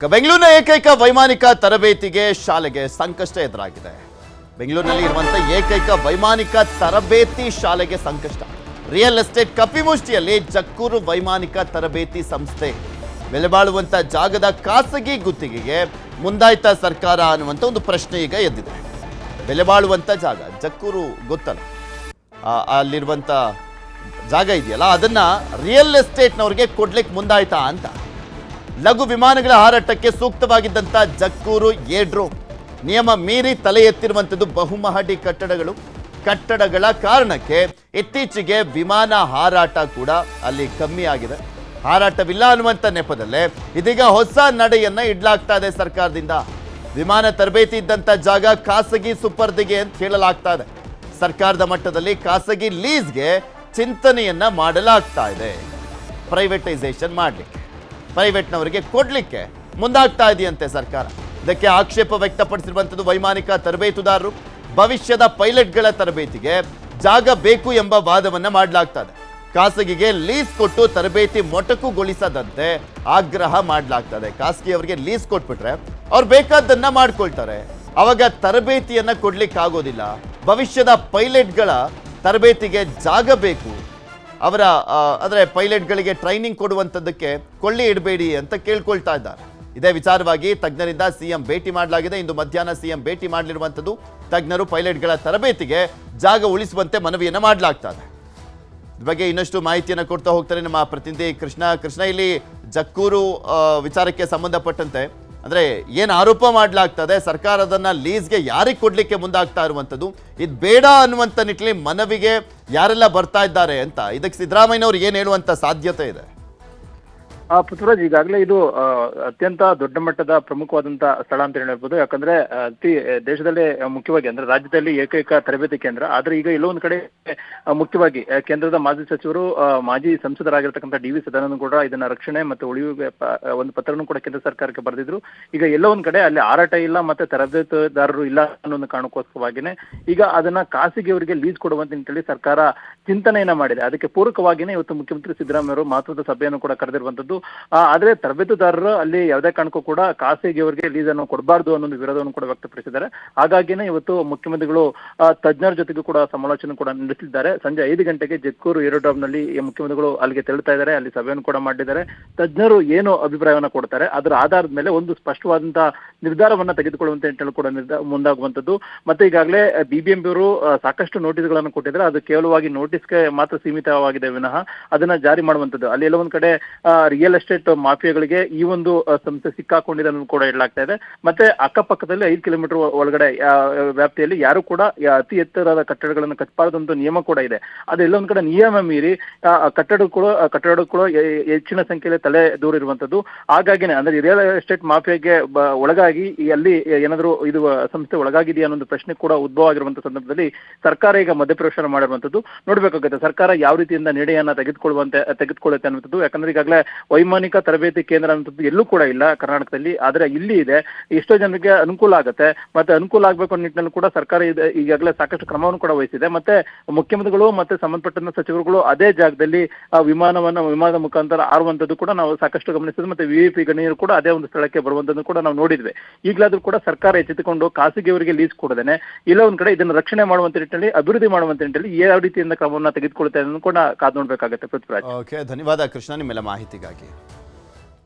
ಬೆಂಗಳೂರಿನ ಏಕೈಕ ವೈಮಾನಿಕ ತರಬೇತಿಗೆ ಶಾಲೆಗೆ ಸಂಕಷ್ಟ ಎದುರಾಗಿದೆ. ಬೆಂಗಳೂರಿನಲ್ಲಿ ಇರುವಂತಹ ಏಕೈಕ ವೈಮಾನಿಕ ತರಬೇತಿ ಶಾಲೆಗೆ ಸಂಕಷ್ಟ. ರಿಯಲ್ ಎಸ್ಟೇಟ್ ಕಪಿಮುಷ್ಟಿಯಲ್ಲಿ ಜಕ್ಕೂರು ವೈಮಾನಿಕ ತರಬೇತಿ ಸಂಸ್ಥೆ ಬೆಲೆ ಬಾಳುವಂತ ಜಾಗದ ಖಾಸಗಿ ಗುತ್ತಿಗೆಗೆ ಮುಂದಾಯ್ತ ಸರ್ಕಾರ ಅನ್ನುವಂಥ ಒಂದು ಪ್ರಶ್ನೆ ಈಗ ಎದ್ದಿದೆ. ಬೆಲೆ ಬಾಳುವಂತ ಜಾಗ ಜಕ್ಕೂರು ಗೊತ್ತಲ್ಲ, ಅಲ್ಲಿರುವಂತ ಜಾಗ ಇದೆಯಲ್ಲ, ಅದನ್ನ ರಿಯಲ್ ಎಸ್ಟೇಟ್ನವ್ರಿಗೆ ಕೊಡ್ಲಿಕ್ಕೆ ಮುಂದಾಯ್ತಾ ಅಂತ. ಲಘು ವಿಮಾನಗಳ ಹಾರಾಟಕ್ಕೆ ಸೂಕ್ತವಾಗಿದ್ದಂಥ ಜಕ್ಕೂರು ಏರ್ಡ್ರೋಮ್ ನಿಯಮ ಮೀರಿ ತಲೆ ಎತ್ತಿರುವಂಥದ್ದು ಬಹುಮಹಡಿ ಕಟ್ಟಡಗಳ ಕಾರಣಕ್ಕೆ ಇತ್ತೀಚೆಗೆ ವಿಮಾನ ಹಾರಾಟ ಕೂಡ ಅಲ್ಲಿ ಕಮ್ಮಿ ಆಗಿದೆ. ಹಾರಾಟವಿಲ್ಲ ಅನ್ನುವಂಥ ನೆಪದಲ್ಲೇ ಇದೀಗ ಹೊಸ ನಡೆಯನ್ನ ಇಡ್ಲಾಗ್ತಾ ಇದೆ ಸರ್ಕಾರದಿಂದ. ವಿಮಾನ ತರಬೇತಿ ಇದ್ದಂಥ ಜಾಗ ಖಾಸಗಿ ಸುಪರ್ದಿಗೆ ಅಂತ ಹೇಳಲಾಗ್ತಾ ಇದೆ. ಸರ್ಕಾರದ ಮಟ್ಟದಲ್ಲಿ ಖಾಸಗಿ ಲೀಸ್ಗೆ ಚಿಂತನೆಯನ್ನ ಮಾಡಲಾಗ್ತಾ ಇದೆ. ಪ್ರೈವೇಟೈಸೇಷನ್ ಮಾಡಲಿಕ್ಕೆ, ಪ್ರೈವೇಟ್ನವರಿಗೆ ಕೊಡ್ಲಿಕ್ಕೆ ಮುಂದಾಗ್ತಾ ಇದೆಯಂತೆ ಸರ್ಕಾರ. ಇದಕ್ಕೆ ಆಕ್ಷೇಪ ವ್ಯಕ್ತಪಡಿಸಿರುವಂಥದ್ದು ವೈಮಾನಿಕ ತರಬೇತುದಾರರು. ಭವಿಷ್ಯದ ಪೈಲಟ್ಗಳ ತರಬೇತಿಗೆ ಜಾಗ ಬೇಕು ಎಂಬ ವಾದವನ್ನ ಮಾಡಲಾಗ್ತಾ ಇದೆ. ಖಾಸಗಿಗೆ ಲೀಸ್ ಕೊಟ್ಟು ತರಬೇತಿ ಮೊಟಕುಗೊಳಿಸದಂತೆ ಆಗ್ರಹ ಮಾಡಲಾಗ್ತದೆ. ಖಾಸಗಿಯವರಿಗೆ ಲೀಸ್ ಕೊಟ್ಬಿಟ್ರೆ ಅವ್ರು ಬೇಕಾದ್ದನ್ನ ಮಾಡ್ಕೊಳ್ತಾರೆ, ಅವಾಗ ತರಬೇತಿಯನ್ನ ಕೊಡ್ಲಿಕ್ಕೆ ಆಗೋದಿಲ್ಲ. ಭವಿಷ್ಯದ ಪೈಲಟ್ಗಳ ತರಬೇತಿಗೆ ಜಾಗ ಬೇಕು, ಅವರ ಅಂದರೆ ಪೈಲಟ್ಗಳಿಗೆ ಟ್ರೈನಿಂಗ್ ಕೊಡುವಂಥದ್ದಕ್ಕೆ ಕೊಳ್ಳಿ ಇಡಬೇಡಿ ಅಂತ ಕೇಳ್ಕೊಳ್ತಾ ಇದ್ದಾರೆ. ಇದೇ ವಿಚಾರವಾಗಿ ತಜ್ಞರಿಂದ ಸಿಎಂ ಭೇಟಿ ಮಾಡಲಾಗಿದೆ. ಇಂದು ಮಧ್ಯಾಹ್ನ ಸಿಎಂ ಭೇಟಿ ಮಾಡಲಿರುವಂಥದ್ದು. ತಜ್ಞರು ಪೈಲಟ್ಗಳ ತರಬೇತಿಗೆ ಜಾಗ ಉಳಿಸುವಂತೆ ಮನವಿಯನ್ನು ಮಾಡಲಾಗ್ತದೆ. ಇದ್ರ ಬಗ್ಗೆ ಇನ್ನಷ್ಟು ಮಾಹಿತಿಯನ್ನು ಕೊಡ್ತಾ ಹೋಗ್ತಾರೆ ನಮ್ಮ ಪ್ರತಿನಿಧಿ ಕೃಷ್ಣ. ಇಲ್ಲಿ ಜಕ್ಕೂರು ವಿಚಾರಕ್ಕೆ ಸಂಬಂಧಪಟ್ಟಂತೆ ಅಂದರೆ ಏನು ಆರೋಪ ಮಾಡಲಾಗ್ತದೆ, ಸರ್ಕಾರದನ್ನ ಲೀಸ್ಗೆ ಯಾರಿಗೆ ಕೊಡ್ಲಿಕ್ಕೆ ಮುಂದಾಗ್ತಾ ಇರುವಂಥದ್ದು, ಇದು ಬೇಡ ಅನ್ನುವಂಥ ನಿಟ್ಟಿನಲ್ಲಿ ಮನವಿಗೆ ಯಾರೆಲ್ಲ ಬರ್ತಾ ಇದ್ದಾರೆ ಅಂತ, ಇದಕ್ಕೆ ಸಿದ್ದರಾಮಯ್ಯನವರು ಏನು ಹೇಳುವಂಥ ಸಾಧ್ಯತೆ ಇದೆ? ಪೃಥ್ವಿರಾಜ್, ಈಗಾಗಲೇ ಇದು ಅತ್ಯಂತ ದೊಡ್ಡ ಮಟ್ಟದ ಪ್ರಮುಖವಾದಂತ ಸ್ಥಳ ಅಂತ ಹೇಳ್ಬೋದು. ಯಾಕಂದ್ರೆ ದೇಶದಲ್ಲೇ ಮುಖ್ಯವಾಗಿ ಅಂದ್ರೆ ರಾಜ್ಯದಲ್ಲಿ ಏಕೈಕ ತರಬೇತಿ ಕೇಂದ್ರ. ಆದ್ರೆ ಈಗ ಎಲ್ಲೋ ಒಂದ್ ಕಡೆ ಮುಖ್ಯವಾಗಿ ಕೇಂದ್ರದ ಮಾಜಿ ಸಚಿವರು, ಮಾಜಿ ಸಂಸದರಾಗಿರ್ತಕ್ಕಂಥ ಡಿ ವಿ ಸದಾನಂದ ಕೂಡ ಇದನ್ನ ರಕ್ಷಣೆ ಮತ್ತು ಉಳಿವಿಗೆ ಒಂದು ಪತ್ರನೂ ಕೂಡ ಕೇಂದ್ರ ಸರ್ಕಾರಕ್ಕೆ ಬರೆದಿದ್ರು. ಈಗ ಎಲ್ಲೋ ಒಂದ್ ಕಡೆ ಅಲ್ಲಿ ಹಾರಾಟ ಇಲ್ಲ ಮತ್ತೆ ತರಬೇತುದಾರರು ಇಲ್ಲ ಅನ್ನೋ ಒಂದು ಕಾರಣಕ್ಕೋಸ್ಕರವಾಗಿನೇ ಈಗ ಅದನ್ನ ಖಾಸಗಿಯವರಿಗೆ ಲೀಸ್ ಕೊಡುವಂತ ನಿಟ್ಟಿನಲ್ಲಿ ಸರ್ಕಾರ ಚಿಂತನೆಯನ್ನ ಮಾಡಿದೆ. ಅದಕ್ಕೆ ಪೂರಕವಾಗಿನೇ ಇವತ್ತು ಮುಖ್ಯಮಂತ್ರಿ ಸಿದ್ದರಾಮಯ್ಯ ಅವರು ಮಹತ್ವದ ಸಭೆಯನ್ನು ಕೂಡ ಕರೆದಿರುವಂತದ್ದು. ಆದ್ರೆ ತರಬೇತುದಾರರು ಅಲ್ಲಿ ಯಾವುದೇ ಕಾರಣಕ್ಕೂ ಕೂಡ ಖಾಸಗಿಯವರಿಗೆ ಲೀಸ್ ಅನ್ನು ಕೊಡಬಾರ್ದು ಅನ್ನೋ ವಿರೋಧವನ್ನು ಕೂಡ ವ್ಯಕ್ತಪಡಿಸಿದ್ದಾರೆ. ಹಾಗಾಗಿನೇ ಇವತ್ತು ಮುಖ್ಯಮಂತ್ರಿಗಳು ತಜ್ಞರ ಜೊತೆಗೂ ಕೂಡ ಸಮಾಲೋಚನೆ ಕೂಡ ನಡೆಸಿದ್ದಾರೆ. ಸಂಜೆ 5 ಗಂಟೆಗೆ ಜಕ್ಕೂರು ಏರೋಡ್ರಾಮ್ ನಲ್ಲಿ ಮುಖ್ಯಮಂತ್ರಿಗಳು ಅಲ್ಲಿಗೆ ತೆರಳುತ್ತಾ ಇದ್ದಾರೆ. ಅಲ್ಲಿ ಸಭೆಯನ್ನು ಕೂಡ ಮಾಡಿದ್ದಾರೆ. ತಜ್ಞರು ಏನು ಅಭಿಪ್ರಾಯವನ್ನ ಕೊಡ್ತಾರೆ ಅದರ ಆಧಾರದ ಮೇಲೆ ಒಂದು ಸ್ಪಷ್ಟವಾದಂತಹ ನಿರ್ಧಾರವನ್ನ ತೆಗೆದುಕೊಳ್ಳುವಂತೆ ನಿಟ್ಟಿನಲ್ಲಿ ಕೂಡ ಮುಂದಾಗುವಂತದ್ದು. ಮತ್ತೆ ಈಗಾಗಲೇ ಬಿಬಿಎಂಪಿ ಅವರು ಸಾಕಷ್ಟು ನೋಟಿಸ್ಗಳನ್ನು ಕೊಟ್ಟಿದ್ದಾರೆ. ಅದು ಕೇವಲವಾಗಿ ನೋಟಿಸ್ಗೆ ಮಾತ್ರ ಸೀಮಿತವಾಗಿದೆ ವಿನಃ ಅದನ್ನ ಜಾರಿ ಮಾಡುವಂತದ್ದು ಅಲ್ಲಿ ಎಲ್ಲ ಒಂದ್ ಕಡೆ ರಿಯಲ್ ಎಸ್ಟೇಟ್ ಮಾಫಿಯಾಗಳಿಗೆ ಈ ಒಂದು ಸಂಸ್ಥೆ ಸಿಕ್ಕಾಕೊಂಡಿದೆ ಅನ್ನೋದು ಕೂಡ ಹೇಳಲಾಗ್ತಾ ಇದೆ. ಮತ್ತೆ ಅಕ್ಕಪಕ್ಕದಲ್ಲಿ 5 ಕಿಲೋಮೀಟರ್ ಒಳಗಡೆ ವ್ಯಾಪ್ತಿಯಲ್ಲಿ ಯಾರು ಕೂಡ ಅತಿ ಎತ್ತರದ ಕಟ್ಟಡಗಳನ್ನು ಕಟ್ಟಬಾರದಂತ ನಿಯಮ ಕೂಡ ಇದೆ. ಅದೆಲ್ಲ ಒಂದ್ ಕಡೆ ನಿಯಮ ಮೀರಿ ಕಟ್ಟಡಗಳು ಹೆಚ್ಚಿನ ಸಂಖ್ಯೆಯಲ್ಲಿ ತಲೆ ದೂರಿರುವಂತದ್ದು. ಹಾಗಾಗಿನೇ ಅಂದ್ರೆ ರಿಯಲ್ ಎಸ್ಟೇಟ್ ಮಾಫಿಯಾಗೆ ಒಳಗಾಗಿ ಅಲ್ಲಿ ಏನಾದರೂ ಇದು ಸಂಸ್ಥೆ ಒಳಗಾಗಿದೆಯಾ ಅನ್ನೋ ಪ್ರಶ್ನೆ ಕೂಡ ಉದ್ಭವ ಆಗಿರುವಂತಹ ಸಂದರ್ಭದಲ್ಲಿ ಸರ್ಕಾರ ಈಗ ಮಧ್ಯಪ್ರವೇಶ ಮಾಡಿರುವಂತದ್ದು. ನೋಡ್ಬೇಕಾಗುತ್ತೆ ಸರ್ಕಾರ ಯಾವ ರೀತಿಯಿಂದ ನಿರ್ಣಯನ ತೆಗೆದುಕೊಳ್ಳುತ್ತೆ ಅನ್ನುವಂಥದ್ದು. ಯಾಕಂದ್ರೆ ಈಗಾಗಲೇ ವೈಮಾನಿಕ ತರಬೇತಿ ಕೇಂದ್ರ ಅನ್ನುವಂಥದ್ದು ಎಲ್ಲೂ ಕೂಡ ಇಲ್ಲ ಕರ್ನಾಟಕದಲ್ಲಿ, ಆದ್ರೆ ಇಲ್ಲಿ ಇದೆ. ಎಷ್ಟೋ ಜನರಿಗೆ ಅನುಕೂಲ ಆಗುತ್ತೆ. ಮತ್ತೆ ಅನುಕೂಲ ಆಗಬೇಕು ಅನ್ನೋ ನಿಟ್ಟಿನಲ್ಲಿ ಕೂಡ ಸರ್ಕಾರ ಈಗಾಗಲೇ ಸಾಕಷ್ಟು ಕ್ರಮವನ್ನು ಕೂಡ ವಹಿಸಿದೆ. ಮತ್ತೆ ಮುಖ್ಯಮಂತ್ರಿಗಳು ಮತ್ತೆ ಸಂಬಂಧಪಟ್ಟ ಸಚಿವರುಗಳು ಅದೇ ಜಾಗದಲ್ಲಿ ವಿಮಾನದ ಮುಖಾಂತರ ಹಾರುವಂತದ್ದು ಕೂಡ ನಾವು ಸಾಕಷ್ಟು ಗಮನಿಸಿದ್ವಿ. ಮತ್ತೆ ವಿವಿಪಿ ಗಣ್ಯರು ಕೂಡ ಅದೇ ಒಂದು ಸ್ಥಳಕ್ಕೆ ಬರುವಂತದ್ದು ಕೂಡ ನಾವು ನೋಡಿದ್ವಿ. ಈಗಲಾದ್ರೂ ಕೂಡ ಸರ್ಕಾರ ಎಚ್ಚೆತ್ತುಕೊಂಡು ಖಾಸಗಿಯವರಿಗೆ ಲೀಸ್ ಕೊಡದೇನೆ ಇಲ್ಲ ಒಂದ್ ಕಡೆ ಇದನ್ನು ರಕ್ಷಣೆ ಮಾಡುವಂತ ನಿಟ್ಟಿನಲ್ಲಿ, ಅಭಿವೃದ್ಧಿ ಮಾಡುವಂತ ನಿಟ್ಟಿನಲ್ಲಿ ಯಾವ ರೀತಿಯಿಂದ ಕ್ರಮವನ್ನು ತೆಗೆದುಕೊಳ್ಳುತ್ತೆ ಅನ್ನೋದು ಕೂಡ ಕಾದು ನೋಡ್ಬೇಕಾಗುತ್ತೆ. ಪೃಥ್ವಿರಾಜ್, ಓಕೆ, ಧನ್ಯವಾದ ಕೃಷ್ಣ ನಿಮ್ಮೆಲ್ಲ ಮಾಹಿತಿಗಾಗಿ.